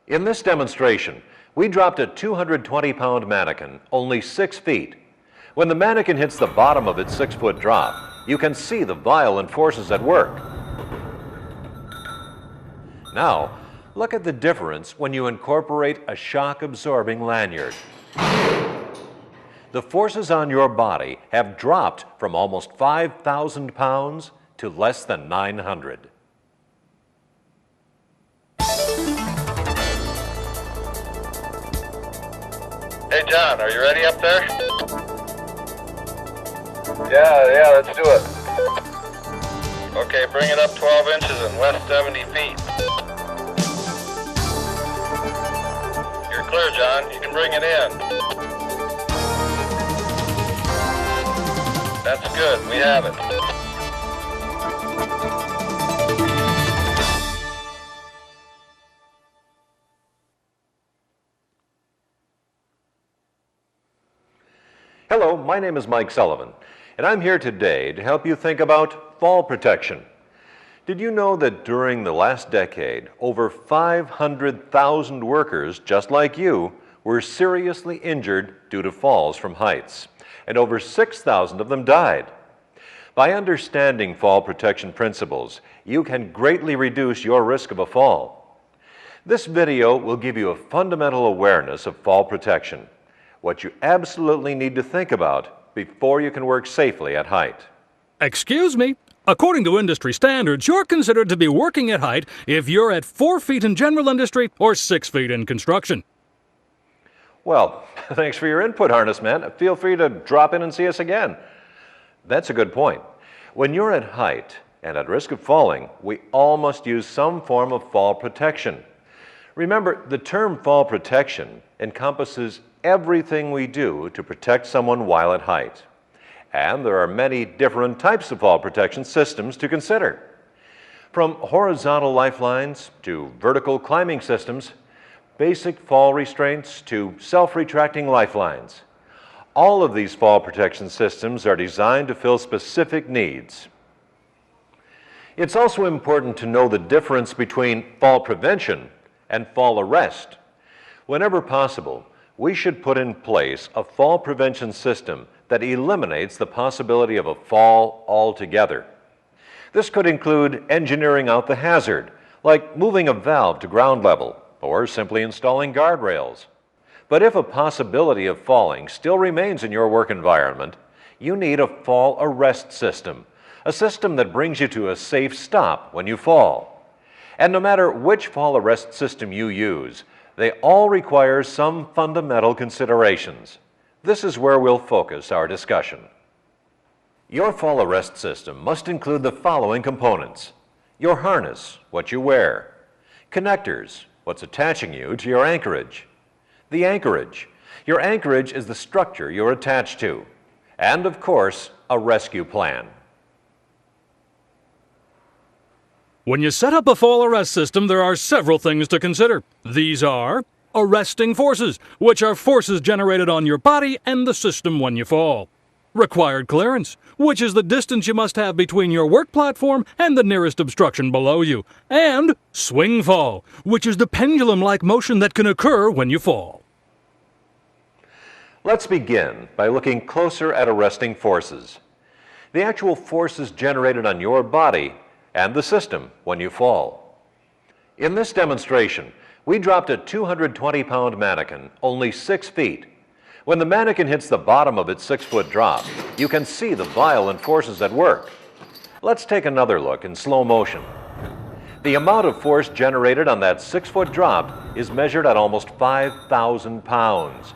In this demonstration, we dropped a 220-pound mannequin only 6 feet. When the mannequin hits the bottom of its 6-foot drop, you can see the violent forces at work. Now, look at the difference when you incorporate a shock-absorbing lanyard. The forces on your body have dropped from almost 5,000 pounds to less than 900. Hey John, are you ready up there? Yeah, let's do it. Okay, bring it up 12 inches and west 70 feet. You're clear, John. You can bring it in. That's good. We have it. Hello, my name is Mike Sullivan, and I'm here today to help you think about fall protection. Did you know that during the last decade, over 500,000 workers just like you were seriously injured due to falls from heights, and over 6,000 of them died? By understanding fall protection principles, you can greatly reduce your risk of a fall. This video will give you a fundamental awareness of fall protection, what you absolutely need to think about before you can work safely at height. Excuse me? According to industry standards, you're considered to be working at height if you're at 4 feet in general industry or 6 feet in construction. Well, thanks for your input, Harness Man. Feel free to drop in and see us again. That's a good point. When you're at height and at risk of falling, we all must use some form of fall protection. Remember, the term fall protection encompasses everything we do to protect someone while at height. And there are many different types of fall protection systems to consider. From horizontal lifelines to vertical climbing systems, basic fall restraints to self-retracting lifelines. All of these fall protection systems are designed to fill specific needs. It's also important to know the difference between fall prevention and fall arrest. Whenever possible, we should put in place a fall prevention system that eliminates the possibility of a fall altogether. This could include engineering out the hazard, like moving a valve to ground level or simply installing guardrails. But if a possibility of falling still remains in your work environment, you need a fall arrest system, a system that brings you to a safe stop when you fall. And no matter which fall arrest system you use, they all require some fundamental considerations. This is where we'll focus our discussion. Your fall arrest system must include the following components: your harness, what you wear; connectors, what's attaching you to your anchorage; the anchorage. Your anchorage is the structure you're attached to; and of course, a rescue plan. When you set up a fall arrest system, there are several things to consider. These are arresting forces, which are forces generated on your body and the system when you fall. Required clearance, which is the distance you must have between your work platform and the nearest obstruction below you. And swing fall, which is the pendulum-like motion that can occur when you fall. Let's begin by looking closer at arresting forces. The actual forces generated on your body and the system when you fall. In this demonstration, we dropped a 220-pound mannequin only 6 feet. When the mannequin hits the bottom of its 6-foot drop, you can see the violent forces at work. Let's take another look in slow motion. The amount of force generated on that 6-foot drop is measured at almost 5,000 pounds.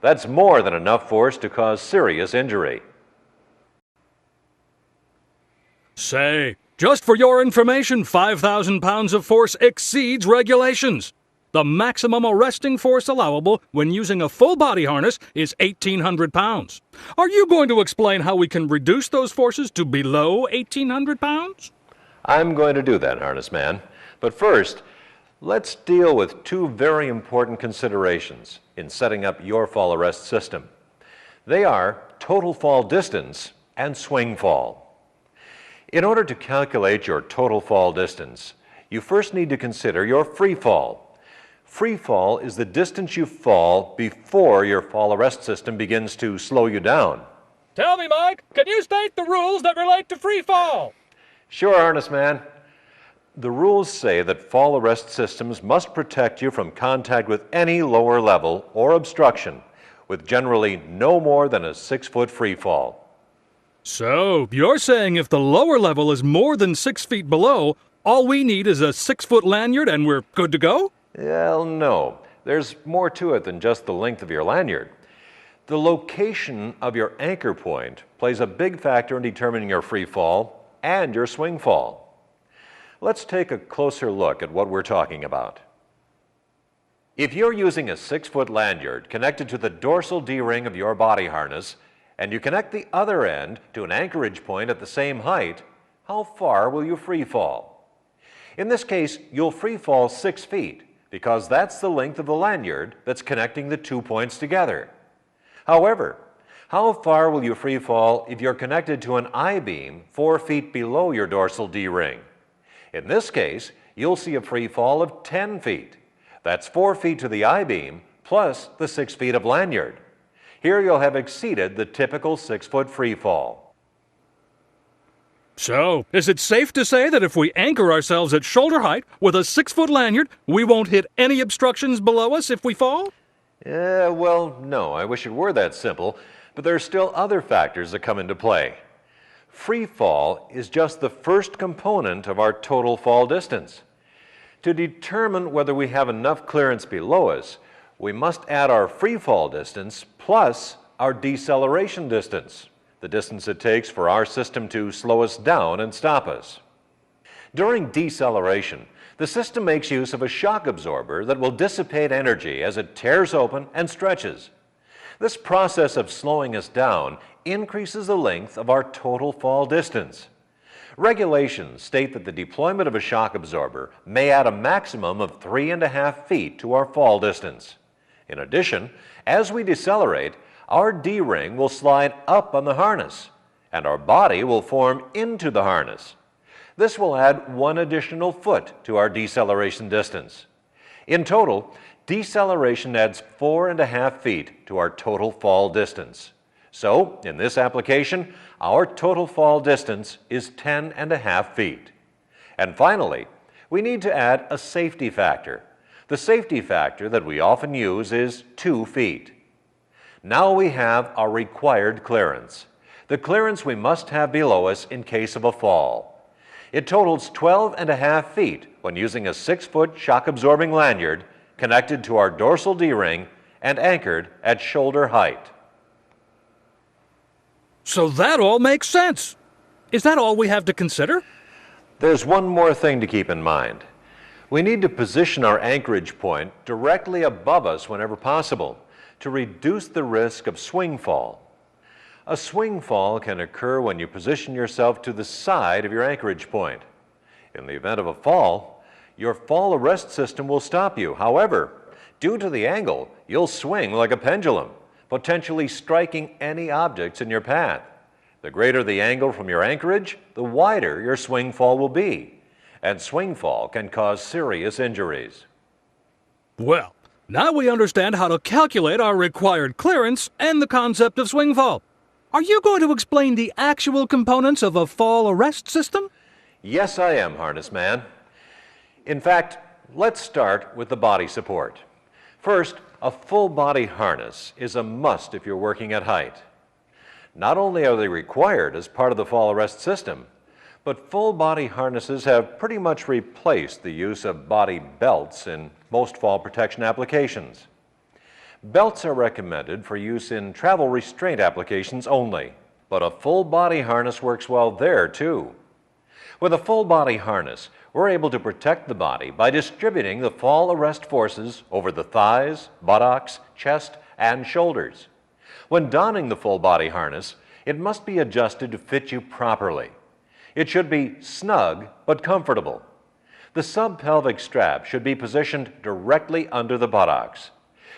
That's more than enough force to cause serious injury. Say, just for your information, 5,000 pounds of force exceeds regulations. The maximum arresting force allowable when using a full body harness is 1,800 pounds. Are you going to explain how we can reduce those forces to below 1,800 pounds? I'm going to do that, Harness Man. But first, let's deal with two very important considerations in setting up your fall arrest system. They are total fall distance and swing fall. In order to calculate your total fall distance, you first need to consider your free fall. Free fall is the distance you fall before your fall arrest system begins to slow you down. Tell me, Mike, can you state the rules that relate to free fall? Sure, harness man. The rules say that fall arrest systems must protect you from contact with any lower level or obstruction, with generally no more than a 6-foot free fall. So, you're saying if the lower level is more than 6 feet below, all we need is a 6-foot lanyard and we're good to go? Well, no. There's more to it than just the length of your lanyard. The location of your anchor point plays a big factor in determining your free fall and your swing fall. Let's take a closer look at what we're talking about. If you're using a 6-foot lanyard connected to the dorsal D-ring of your body harness, and you connect the other end to an anchorage point at the same height, how far will you free fall? In this case, you'll free fall 6 feet, because that's the length of the lanyard that's connecting the 2 points together. However, how far will you free fall if you're connected to an I-beam 4 feet below your dorsal D-ring? In this case, you'll see a free fall of 10 feet. That's 4 feet to the I-beam plus the 6 feet of lanyard. Here you'll have exceeded the typical 6-foot free fall. So, is it safe to say that if we anchor ourselves at shoulder height with a 6-foot lanyard, we won't hit any obstructions below us if we fall? Well, no, I wish it were that simple, but there are still other factors that come into play. Free fall is just the first component of our total fall distance. To determine whether we have enough clearance below us, we must add our free fall distance plus our deceleration distance, the distance it takes for our system to slow us down and stop us. During deceleration, the system makes use of a shock absorber that will dissipate energy as it tears open and stretches. This process of slowing us down increases the length of our total fall distance. Regulations state that the deployment of a shock absorber may add a maximum of 3.5 feet to our fall distance. In addition, as we decelerate, our D-ring will slide up on the harness, and our body will form into the harness. This will add 1 additional foot to our deceleration distance. In total, deceleration adds 4.5 feet to our total fall distance. So, in this application, our total fall distance is 10.5 feet. And finally, we need to add a safety factor. The safety factor that we often use is 2 feet. Now we have our required clearance, the clearance we must have below us in case of a fall. It totals 12.5 feet when using a 6-foot shock-absorbing lanyard connected to our dorsal D-ring and anchored at shoulder height. So that all makes sense. Is that all we have to consider? There's one more thing to keep in mind. We need to position our anchorage point directly above us whenever possible to reduce the risk of swing fall. A swing fall can occur when you position yourself to the side of your anchorage point. In the event of a fall, your fall arrest system will stop you. However, due to the angle, you'll swing like a pendulum, potentially striking any objects in your path. The greater the angle from your anchorage, the wider your swing fall will be, and swing fall can cause serious injuries. Well, now we understand how to calculate our required clearance and the concept of swing fall. Are you going to explain the actual components of a fall arrest system? Yes, I am, harness man. In fact, let's start with the body support. First, a full body harness is a must if you're working at height. Not only are they required as part of the fall arrest system, but full body harnesses have pretty much replaced the use of body belts in most fall protection applications. Belts are recommended for use in travel restraint applications only, but a full body harness works well there too. With a full body harness, we're able to protect the body by distributing the fall arrest forces over the thighs, buttocks, chest, and shoulders. When donning the full body harness, it must be adjusted to fit you properly. It should be snug but comfortable. The subpelvic strap should be positioned directly under the buttocks.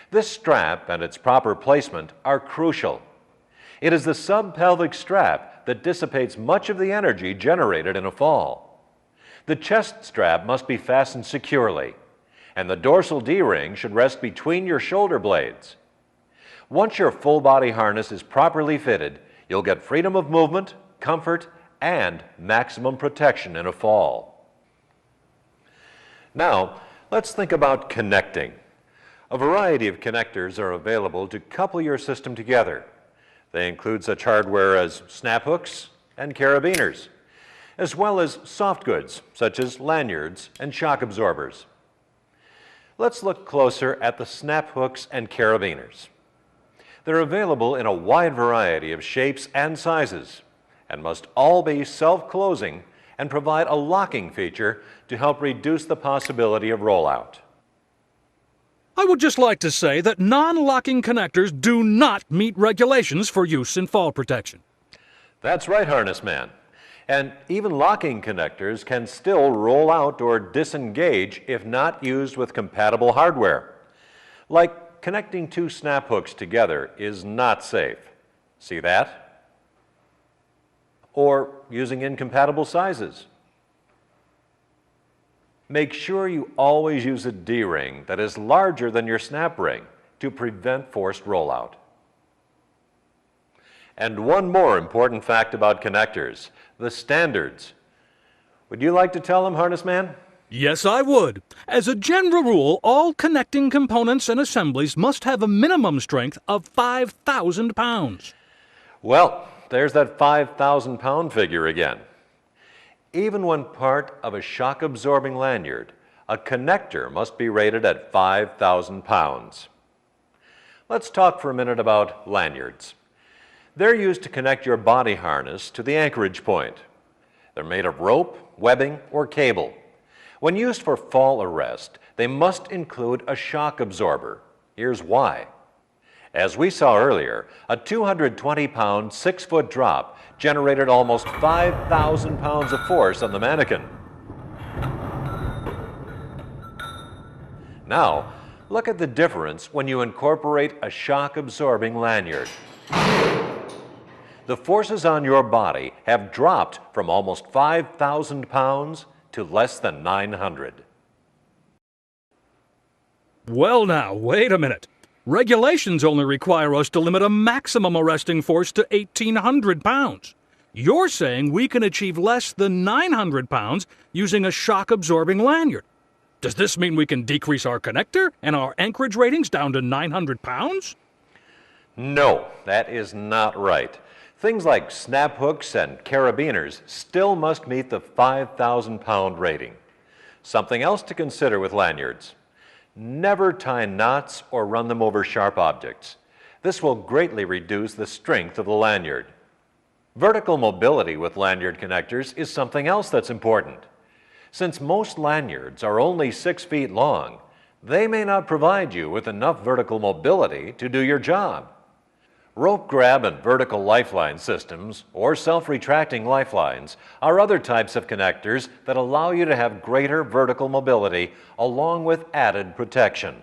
This strap and its proper placement are crucial. It is the subpelvic strap that dissipates much of the energy generated in a fall. The chest strap must be fastened securely, and the dorsal D-ring should rest between your shoulder blades. Once your full body harness is properly fitted, you'll get freedom of movement, comfort, and maximum protection in a fall. Now, let's think about connecting. A variety of connectors are available to couple your system together. They include such hardware as snap hooks and carabiners, as well as soft goods such as lanyards and shock absorbers. Let's look closer at the snap hooks and carabiners. They're available in a wide variety of shapes and sizes and must all be self-closing and provide a locking feature to help reduce the possibility of rollout. I would just like to say that non-locking connectors do not meet regulations for use in fall protection. That's right, Harness Man. And even locking connectors can still roll out or disengage if not used with compatible hardware. Like connecting two snap hooks together is not safe. See that? Or using incompatible sizes. Make sure you always use a D-ring that is larger than your snap ring to prevent forced rollout. And one more important fact about connectors, the standards. Would you like to tell them, Harness Man? Yes, I would. As a general rule, all connecting components and assemblies must have a minimum strength of 5,000 pounds. Well, there's that 5,000-pound figure again. Even when part of a shock-absorbing lanyard, a connector must be rated at 5,000 pounds. Let's talk for a minute about lanyards. They're used to connect your body harness to the anchorage point. They're made of rope, webbing, or cable. When used for fall arrest, they must include a shock absorber. Here's why. As we saw earlier, a 220-pound, 6-foot drop generated almost 5,000 pounds of force on the mannequin. Now, look at the difference when you incorporate a shock-absorbing lanyard. The forces on your body have dropped from almost 5,000 pounds to less than 900. Well now, wait a minute. Regulations only require us to limit a maximum arresting force to 1,800 pounds. You're saying we can achieve less than 900 pounds using a shock-absorbing lanyard. Does this mean we can decrease our connector and our anchorage ratings down to 900 pounds? No, that is not right. Things like snap hooks and carabiners still must meet the 5,000-pound rating. Something else to consider with lanyards. Never tie knots or run them over sharp objects. This will greatly reduce the strength of the lanyard. Vertical mobility with lanyard connectors is something else that's important. Since most lanyards are only 6 feet long, they may not provide you with enough vertical mobility to do your job. Rope grab and vertical lifeline systems, or self-retracting lifelines, are other types of connectors that allow you to have greater vertical mobility along with added protection.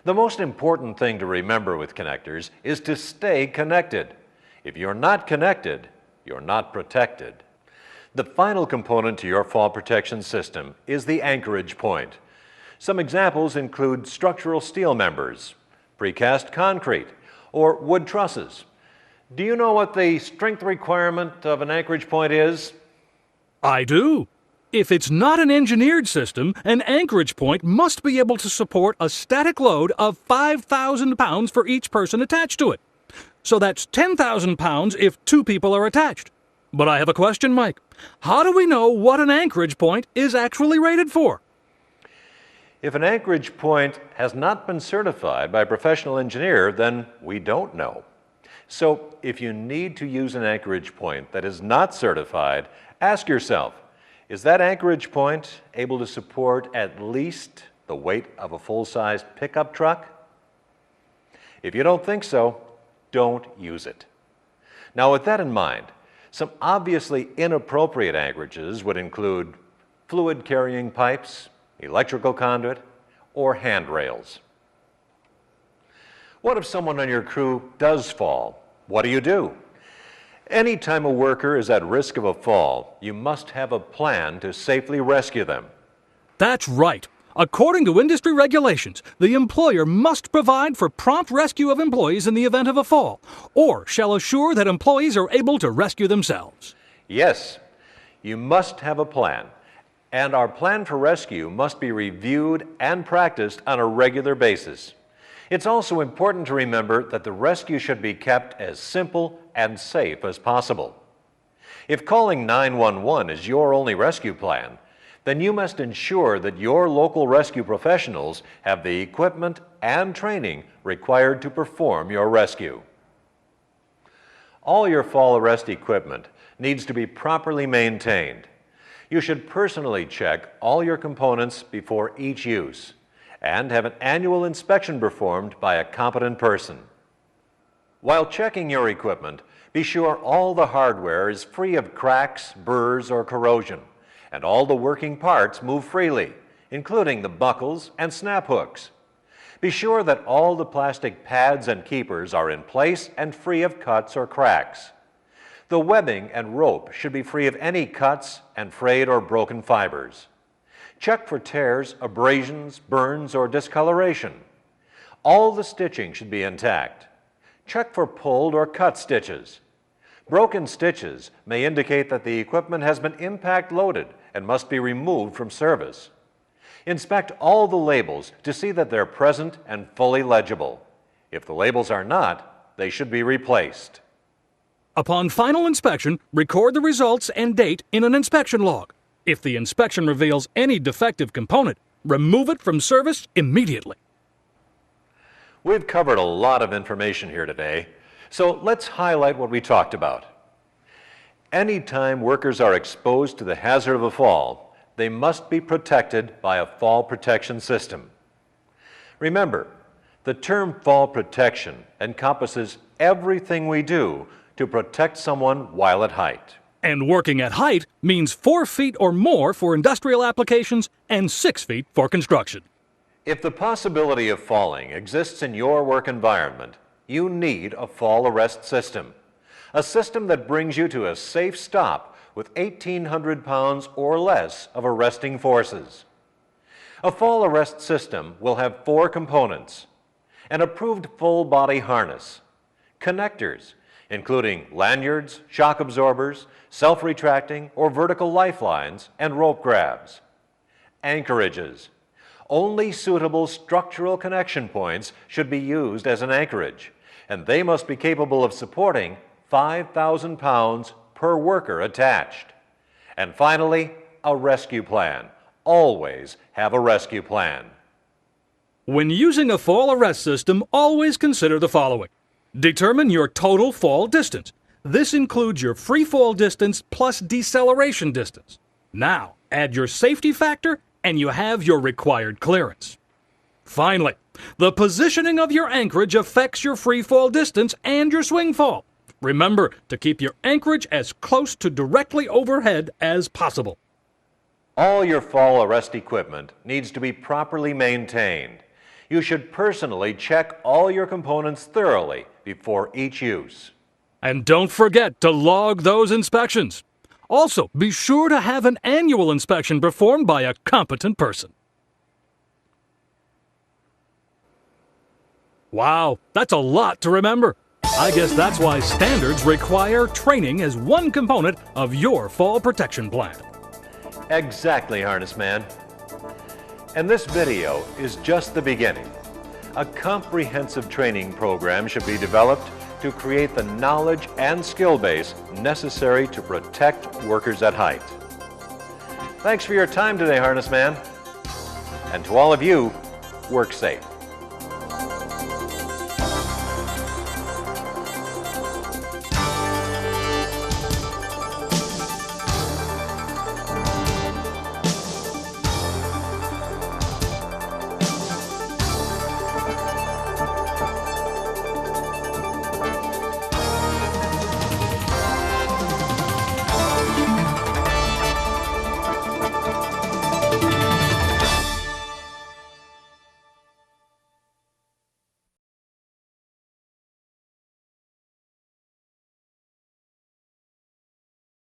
The most important thing to remember with connectors is to stay connected. If you're not connected, you're not protected. The final component to your fall protection system is the anchorage point. Some examples include structural steel members, precast concrete, or wood trusses. Do you know what the strength requirement of an anchorage point is? I do. If it's not an engineered system, an anchorage point must be able to support a static load of 5,000 pounds for each person attached to it. So that's 10,000 pounds if 2 people are attached. But I have a question, Mike. How do we know what an anchorage point is actually rated for? If an anchorage point has not been certified by a professional engineer, then we don't know. So if you need to use an anchorage point that is not certified, ask yourself, is that anchorage point able to support at least the weight of a full-sized pickup truck? If you don't think so, don't use it. Now, with that in mind, some obviously inappropriate anchorages would include fluid-carrying pipes, electrical conduit, or handrails. What if someone on your crew does fall? What do you do? Anytime a worker is at risk of a fall, you must have a plan to safely rescue them. That's right. According to industry regulations, the employer must provide for prompt rescue of employees in the event of a fall, or shall assure that employees are able to rescue themselves. Yes, you must have a plan, and our plan for rescue must be reviewed and practiced on a regular basis. It's also important to remember that the rescue should be kept as simple and safe as possible. If calling 911 is your only rescue plan, then you must ensure that your local rescue professionals have the equipment and training required to perform your rescue. All your fall arrest equipment needs to be properly maintained. You should personally check all your components before each use and have an annual inspection performed by a competent person. While checking your equipment, be sure all the hardware is free of cracks, burrs, or corrosion, and all the working parts move freely, including the buckles and snap hooks. Be sure that all the plastic pads and keepers are in place and free of cuts or cracks. The webbing and rope should be free of any cuts and frayed or broken fibers. Check for tears, abrasions, burns, or discoloration. All the stitching should be intact. Check for pulled or cut stitches. Broken stitches may indicate that the equipment has been impact loaded and must be removed from service. Inspect all the labels to see that they're present and fully legible. If the labels are not, they should be replaced. Upon final inspection, record the results and date in an inspection log. If the inspection reveals any defective component, remove it from service immediately. We've covered a lot of information here today, so let's highlight what we talked about. Anytime workers are exposed to the hazard of a fall, they must be protected by a fall protection system. Remember, the term fall protection encompasses everything we do to protect someone while at height. And working at height means 4 feet or more for industrial applications and 6 feet for construction. If the possibility of falling exists in your work environment, you need a fall arrest system. A system that brings you to a safe stop with 1,800 pounds or less of arresting forces. A fall arrest system will have 4 components: an approved full body harness, connectors, including lanyards, shock absorbers, self-retracting or vertical lifelines, and rope grabs, anchorages. Only suitable structural connection points should be used as an anchorage, and they must be capable of supporting 5,000 pounds per worker attached. And finally, a rescue plan. Always have a rescue plan. When using a fall arrest system, always consider the following. Determine your total fall distance. This includes your free fall distance plus deceleration distance. Now, add your safety factor and you have your required clearance. Finally, the positioning of your anchorage affects your free fall distance and your swing fall. Remember to keep your anchorage as close to directly overhead as possible. All your fall arrest equipment needs to be properly maintained. You should personally check all your components thoroughly before each use. And don't forget to log those inspections. Also, be sure to have an annual inspection performed by a competent person. Wow, that's a lot to remember. I guess that's why standards require training as one component of your fall protection plan. Exactly, Harness Man. And this video is just the beginning. A comprehensive training program should be developed to create the knowledge and skill base necessary to protect workers at height. Thanks for your time today, Harness Man. And to all of you, work safe.